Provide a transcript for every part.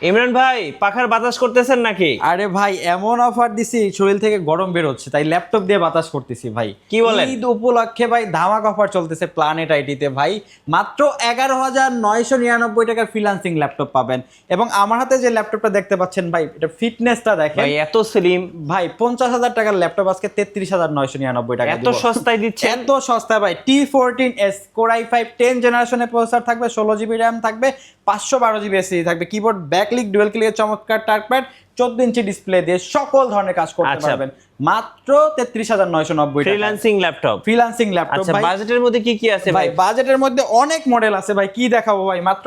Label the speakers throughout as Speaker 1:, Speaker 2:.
Speaker 1: ইমরান ভাই, পাখার বাতাস করতেছেন নাকি?
Speaker 2: আরে ভাই, এমন অফার দিছি শরীর থেকে গরম বের হচ্ছে, তাই ল্যাপটপ দিয়ে বাতাস করতেছি ভাই।
Speaker 1: কি বলেন?
Speaker 2: ঈদ উপলক্ষে ভাই ধামাক অফার চলতেছে প্ল্যানেট আইটিতে ভাই। মাত্র 11,999 টাকার ফ্রিল্যান্সিং ল্যাপটপ পাবেন। এবং আমার হাতে যে ল্যাপটপটা দেখতে পাচ্ছেন ভাই, এটা ফিটনেসটা দেখেন
Speaker 1: ভাই এত স্লিম,
Speaker 2: ভাই। 50,000 টাকার ল্যাপটপ আজকে 33,999 টাকা
Speaker 1: এত সস্তায় দিচ্ছে?
Speaker 2: এত সস্তা ভাই। T14S Core i5 10 জেনারেশনের প্রসেসর থাকবে, 16 GB র্যাম থাকবে, 512 GB এসএসডি থাকবে, কিবোর্ড ব্যাকলিক ডুয়াল ক্লিকের চমৎকার টাচপ্যাড, 14 ইঞ্চি ডিসপ্লে দিয়ে সকল ধরনের কাজ করতে
Speaker 1: আচ্ছা।
Speaker 2: পারবেন মাত্র 33,990 টাকা।
Speaker 1: Freelancing laptop.
Speaker 2: ফ্রিল্যান্সিং ল্যাপটপ
Speaker 1: আচ্ছা,
Speaker 2: ভাই।
Speaker 1: বাজেটের মধ্যে কি কি আছে
Speaker 2: ভাই
Speaker 1: ভাই?
Speaker 2: বাজেটের মধ্যে অনেক মডেল আছে ভাই, কি দেখাবো ভাই। মাত্র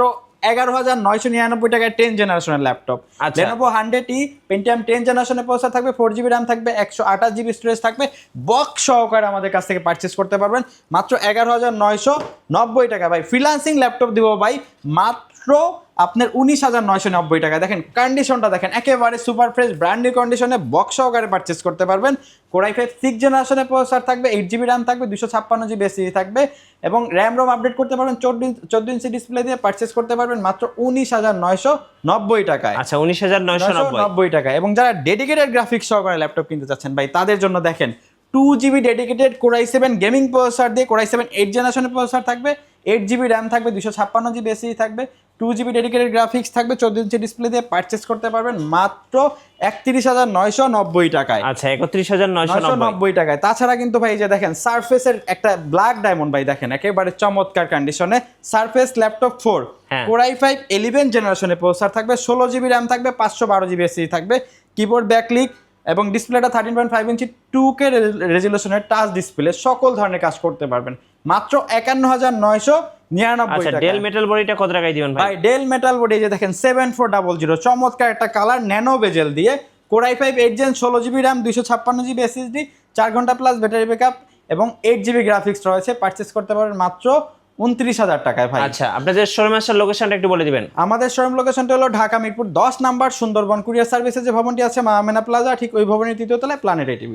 Speaker 2: 11,999 টাকায় 10 জেনারেশনের ল্যাপটপ।
Speaker 1: আচ্ছা।
Speaker 2: Lenovo 100E Pentium 10 জেনারেশনের প্রসেসর থাকবে, 4 GB র্যাম থাকবে, 128 GB স্টোরেজ থাকবে, বক্স সহকারে আমাদের কাছ থেকে পারচেজ করতে পারবেন মাত্র 11,990 টাকা ভাই। ফ্রিল্যান্সিং ল্যাপটপ দিব ভাই মাত্র আপনার 19,990 টাকা। দেখেন কন্ডিশনটা দেখেন, একেবারে সুপার ফ্রেশ ব্র্যান্ড নিউ কন্ডিশনে বক্স সহকারে পারচেজ করতে পারবেন। Core i5 6 জেনারেশনের প্রসেসর থাকবে, 8 GB র্যাম থাকবে, 256 GB এসএসডি থাকবে এবং র্যাম রোম আপডেট করতে পারবেন। 14 ইঞ্চি ডিসপ্লে দিয়ে পারচেজ করতে পারবেন মাত্র 19,990 টাকায়।
Speaker 1: আচ্ছা, 19,990।
Speaker 2: 990 টাকা। এবং যারা ডেডিকেটেড গ্রাফিক্স সহকারে ল্যাপটপ কিনতে চাচ্ছেন ভাই, তাদের জন্য দেখেন 2 GB dedicated Core i7 gaming processor দিয়ে Core i7 8 জেনারেশনের প্রসেসর থাকবে, 8 GB র্যাম থাকবে, 256 GB এসএসডি থাকবে, 2 GB ডেডিকেটেড গ্রাফিক্স থাকবে, 14 ইঞ্চি ডিসপ্লে দিয়ে পারচেজ করতে পারবেন মাত্র 31,990 টাকায়।
Speaker 1: আচ্ছা, 31,990।
Speaker 2: 990 টাকায়। তাছাড়া কিন্তু ভাই এই যে দেখেন সারফেসের একটা ব্ল্যাক ডায়মন্ড ভাই, দেখেন একেবারে চমৎকার কন্ডিশনে সারফেস ল্যাপটপ 4
Speaker 1: হ্যাঁ।
Speaker 2: Core i5 11 জেনারেশনের প্রসেসর থাকবে, 16 GB র্যাম থাকবে, 512 GB এসএসডি থাকবে, কিবোর্ড ব্যাকলিক এবং ডিসপ্লেটা 13.5 ইঞ্চি 2K রেজুলেশনের টাচ ডিসপ্লে, সকল ধরনের কাজ করতে পারবেন মাত্র 51,999
Speaker 1: আচ্ছা,
Speaker 2: টাকা।
Speaker 1: ডেল মেটাল বডিটা কত টাকায় দিবেন ভাই?
Speaker 2: ভাই ডেল মেটাল বডি যে দেখেন 7400 চমৎকার একটা কালার ন্যানো বেজেল দিয়ে Core i5 8 gen 16 GB RAM 256 GB SSD 4 ঘন্টা প্লাস ব্যাটারি ব্যাকআপ এবং 8 GB গ্রাফিক্স রয়েছে। পারচেজ করতে পারবেন মাত্র 29,000 টাকায় ভাই।
Speaker 1: আচ্ছা, আপনাদের শোরুম আসার লোকেশনটা একটু বলে দিবেন।
Speaker 2: আমাদের শোরুম লোকেশনটা হলো ঢাকা মিরপুর 10 নাম্বার সুন্দরবন কুরিয়ার সার্ভিসের যে ভবনটি আছে মা আমেনা প্লাজা, ঠিক ওই ভবনের 3য় তলায় প্ল্যানেট আইটি।